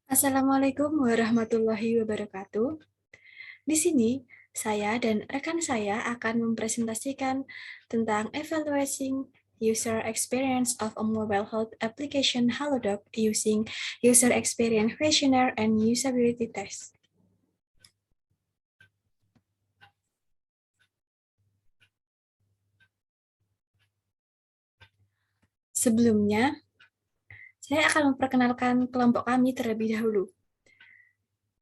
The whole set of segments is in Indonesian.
Assalamualaikum warahmatullahi wabarakatuh. Di sini, saya dan rekan saya akan mempresentasikan tentang evaluating user experience of a mobile health application Halodoc using user experience questionnaire and usability test. Sebelumnya, saya akan memperkenalkan kelompok kami terlebih dahulu.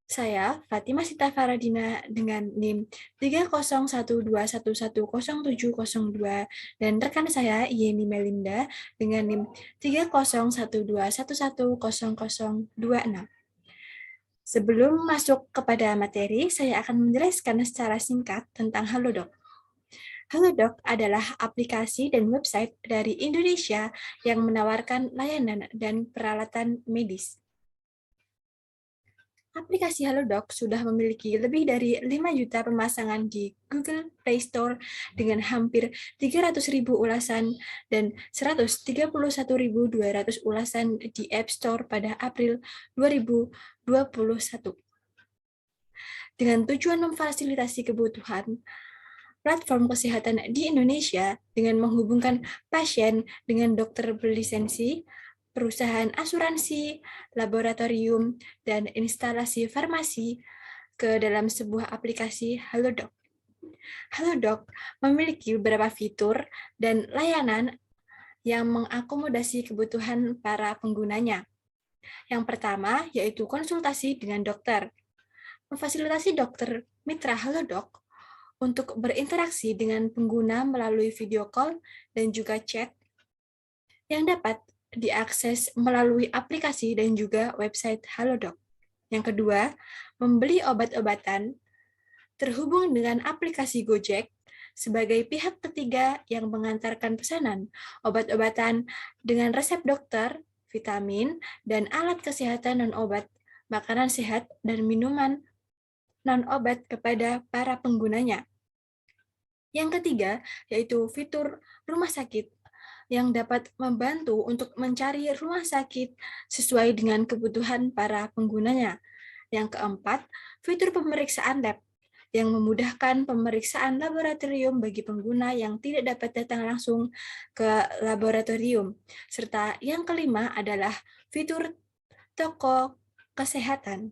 Saya, Fatimah Sita Faradina dengan NIM 30121110702 dan rekan saya Yeni Melinda dengan NIM 30121110026. Sebelum masuk kepada materi, saya akan menjelaskan secara singkat tentang Halodoc. Halodoc adalah aplikasi dan website dari Indonesia yang menawarkan layanan dan peralatan medis. Aplikasi Halodoc sudah memiliki lebih dari 5 juta pemasangan di Google Play Store dengan hampir 300.000 ulasan dan 131.200 ulasan di App Store pada April 2021. Dengan tujuan memfasilitasi kebutuhan platform kesehatan di Indonesia dengan menghubungkan pasien dengan dokter berlisensi, perusahaan asuransi, laboratorium, dan instalasi farmasi ke dalam sebuah aplikasi Halodoc. Halodoc memiliki beberapa fitur dan layanan yang mengakomodasi kebutuhan para penggunanya. Yang pertama yaitu konsultasi dengan dokter. Memfasilitasi dokter mitra Halodoc untuk berinteraksi dengan pengguna melalui video call dan juga chat yang dapat diakses melalui aplikasi dan juga website Halodoc. Yang kedua, membeli obat-obatan terhubung dengan aplikasi Gojek sebagai pihak ketiga yang mengantarkan pesanan obat-obatan dengan resep dokter, vitamin, dan alat kesehatan non-obat, makanan sehat, dan minuman non-obat kepada para penggunanya. Yang ketiga, yaitu fitur rumah sakit yang dapat membantu untuk mencari rumah sakit sesuai dengan kebutuhan para penggunanya. Yang keempat, fitur pemeriksaan lab yang memudahkan pemeriksaan laboratorium bagi pengguna yang tidak dapat datang langsung ke laboratorium. Serta yang kelima adalah fitur toko kesehatan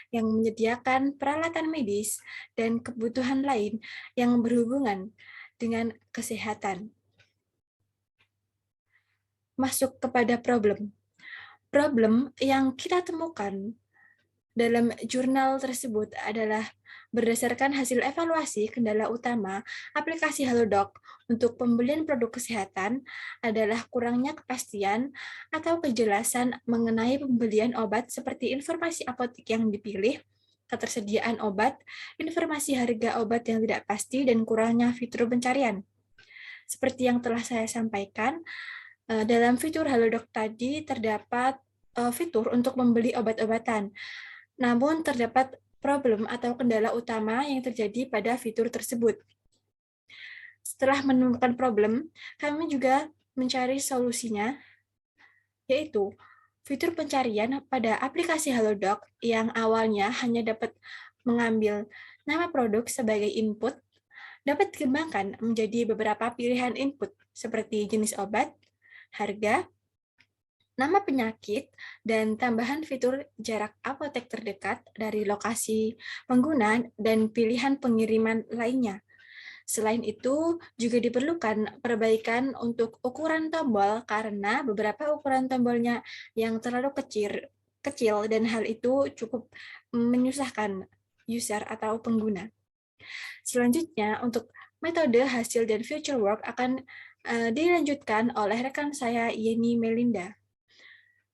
yang menyediakan peralatan medis dan kebutuhan lain yang berhubungan dengan kesehatan. Masuk kepada problem. Problem yang kita temukan dalam jurnal tersebut adalah berdasarkan hasil evaluasi kendala utama aplikasi Halodoc untuk pembelian produk kesehatan adalah kurangnya kepastian atau kejelasan mengenai pembelian obat seperti informasi apotek yang dipilih, ketersediaan obat, informasi harga obat yang tidak pasti, dan kurangnya fitur pencarian. Seperti yang telah saya sampaikan, dalam fitur Halodoc tadi terdapat fitur untuk membeli obat-obatan. Namun terdapat problem atau kendala utama yang terjadi pada fitur tersebut. Setelah menemukan problem, kami juga mencari solusinya, yaitu fitur pencarian pada aplikasi Halodoc yang awalnya hanya dapat mengambil nama produk sebagai input, dapat dikembangkan menjadi beberapa pilihan input seperti jenis obat, harga, nama penyakit, dan tambahan fitur jarak apotek terdekat dari lokasi pengguna dan pilihan pengiriman lainnya. Selain itu, juga diperlukan perbaikan untuk ukuran tombol karena beberapa ukuran tombolnya yang terlalu kecil dan hal itu cukup menyusahkan user atau pengguna. Selanjutnya, untuk metode hasil dan future work akan dilanjutkan oleh rekan saya Yeni Melinda.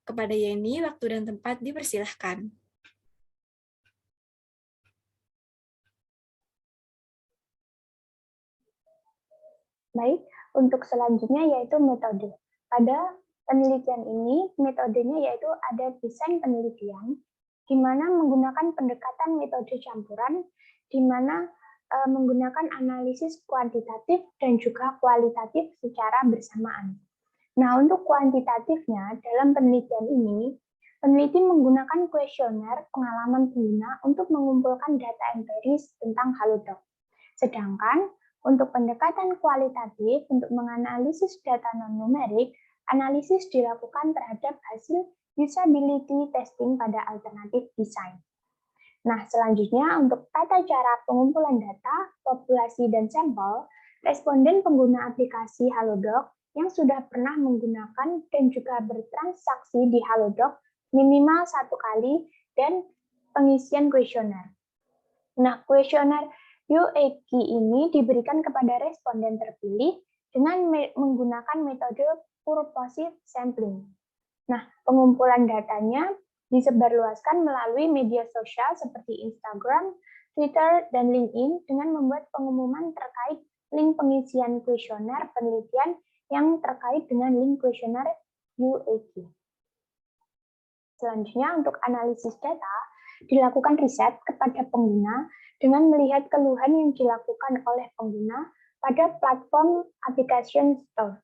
Kepada Yeni, waktu dan tempat dipersilahkan. Baik, untuk selanjutnya yaitu metode. Pada penelitian ini, metodenya yaitu ada desain penelitian, di mana menggunakan pendekatan metode campuran, di mana menggunakan analisis kuantitatif dan juga kualitatif secara bersamaan. Nah, untuk kuantitatifnya, dalam penelitian ini, Peneliti menggunakan kuesioner pengalaman pengguna untuk mengumpulkan data empiris tentang Halodoc. Sedangkan untuk pendekatan kualitatif untuk menganalisis data non-numerik, analisis dilakukan terhadap hasil usability testing pada alternatif desain. Nah, selanjutnya untuk tata cara pengumpulan data, populasi, dan sampel, responden pengguna aplikasi Halodoc yang sudah pernah menggunakan dan juga bertransaksi di Halodoc minimal 1 kali dan pengisian kuesioner. Nah, kuesioner UAQ ini diberikan kepada responden terpilih dengan menggunakan metode purposive sampling. Nah, pengumpulan datanya disebarluaskan melalui media sosial seperti Instagram, Twitter, dan LinkedIn dengan membuat pengumuman terkait link pengisian kuesioner penelitian yang terkait dengan link kuesioner UAQ. Selanjutnya, untuk analisis data, dilakukan riset kepada pengguna dengan melihat keluhan yang dilakukan oleh pengguna pada platform application store.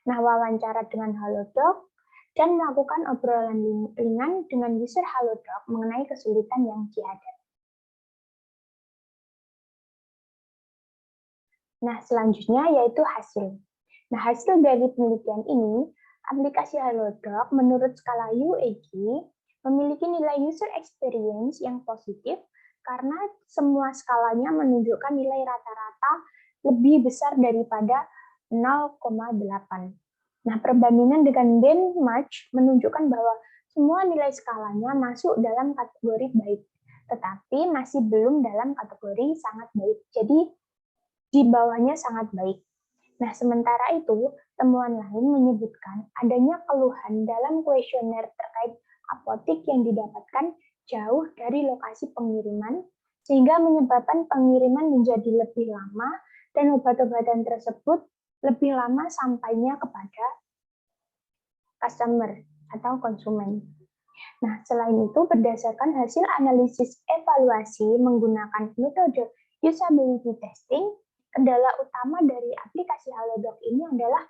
Nah, wawancara dengan Halodoc, dan melakukan obrolan ringan dengan user Halodoc mengenai kesulitan yang dihadapi. Nah, selanjutnya yaitu hasil. Nah, hasil dari penelitian ini, aplikasi Halodoc menurut skala UAQ memiliki nilai user experience yang positif karena semua skalanya menunjukkan nilai rata-rata lebih besar daripada 0,8. Nah, perbandingan dengan benchmark menunjukkan bahwa semua nilai skalanya masuk dalam kategori baik, tetapi masih belum dalam kategori sangat baik. Jadi, di bawahnya sangat baik. Nah, sementara itu, temuan lain menyebutkan adanya keluhan dalam kuesioner terkait apotik yang didapatkan jauh dari lokasi pengiriman, sehingga menyebabkan pengiriman menjadi lebih lama dan obat-obatan tersebut lebih lama sampainya kepada customer atau konsumen. Nah, selain itu, berdasarkan hasil analisis evaluasi menggunakan metode usability testing, kendala utama dari aplikasi Halodoc ini adalah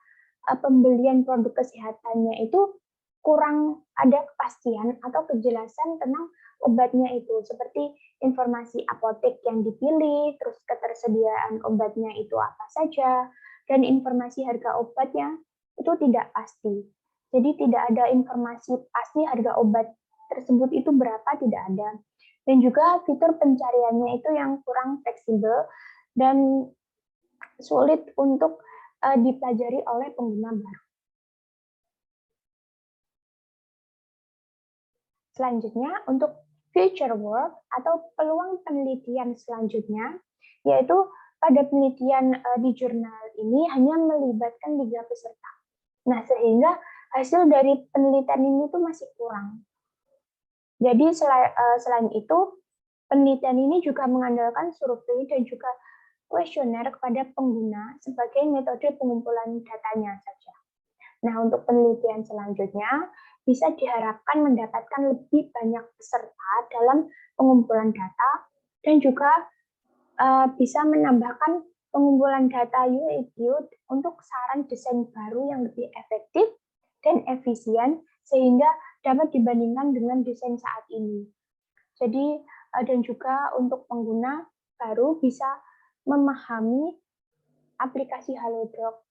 pembelian produk kesehatannya itu kurang ada kepastian atau kejelasan tentang obatnya itu, seperti informasi apotek yang dipilih, terus ketersediaan obatnya itu apa saja, dan informasi harga obatnya itu tidak pasti. Jadi tidak ada informasi pasti harga obat tersebut itu berapa, tidak ada. Dan juga fitur pencariannya itu yang kurang fleksibel dan sulit untuk dipelajari oleh pengguna baru. Selanjutnya, untuk future work atau peluang penelitian selanjutnya, yaitu pada penelitian di jurnal ini hanya melibatkan 3 peserta. Nah, sehingga hasil dari penelitian ini tuh masih kurang. Jadi selain itu, penelitian ini juga mengandalkan survei dan juga kuesioner kepada pengguna sebagai metode pengumpulan datanya saja. Nah, untuk penelitian selanjutnya, bisa diharapkan mendapatkan lebih banyak peserta dalam pengumpulan data dan juga bisa menambahkan pengumpulan data UAQ untuk saran desain baru yang lebih efektif dan efisien sehingga dapat dibandingkan dengan desain saat ini. Jadi, dan juga untuk pengguna baru bisa memahami aplikasi Halodoc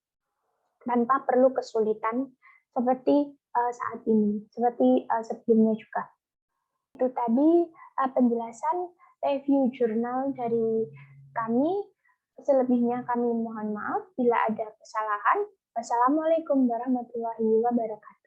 tanpa perlu kesulitan seperti saat ini, seperti sebelumnya juga. Itu tadi penjelasan review jurnal dari kami. Selebihnya kami mohon maaf bila ada kesalahan. Wassalamualaikum warahmatullahi wabarakatuh.